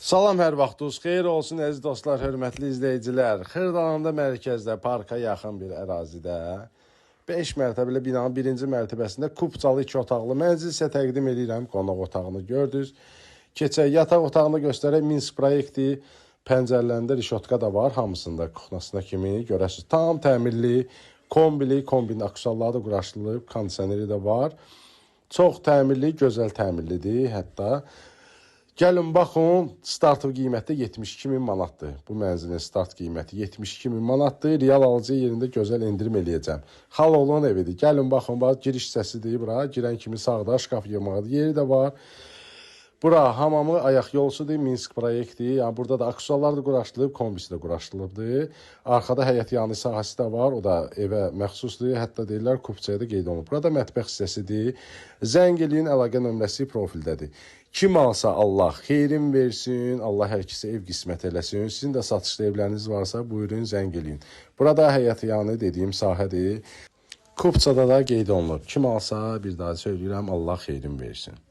Salam, hər vaxtınız xeyir olsun, əziz dostlar, hörmətli izləyicilər. Xırdalanda mərkəzdə, parka yaxın bir ərazidə 5 mərtəbəli binanın birinci mərtəbəsində kupcalı 2 otaqlı mənzil sizə təqdim edirəm. Qonaq otağını gördünüz. Keçək yataq otağını göstərək. Minsk proyekti, pəncərələrində rişotka da var. Hamısında kuxnasına kimi görəsiniz. Tam təmirli, kombin aksesuarları da quraşdırılıb, kondisioneri də var. Çox təmirli, gözəl təmirlidir hətta. Gəlin baxın, start qiyməti 72.000 manatdır. Bu mənzilin start qiyməti 72.000 manatdır. Real alıcı yerində gözəl endirim eləyəcəm. Xaloğlu'nun evidir. Gəlin baxın, bax giriş hissəsidir bura. Girən kimi sağda şkaf yığmağı yeri də var. Bura hamamı ayaq yolsudur, Minsk proyekti. Yəni burada da aksesuarlar da quraşdırılıb, kombisi də quraşdırılıbdır. Arxada həyət yanı sahəsi də var, o da evə məxsusdur. Hətta deyirlər kupçaya da qeyd olunub. Burada mətbəx hissəsidir. Zəng eləyin, əlaqə nömrəsi profildədir. Kim alsa Allah xeyrin versin, Allah hər kəsə ev qismət eləsin. Sizin də satışlı evləriniz varsa buyurun zəng eləyin. Burada həyət yanı dediyim sahədir. Kupçada da qeyd olunub. Kim alsa bir daha söyləyirəm, Allah xeyrin versin.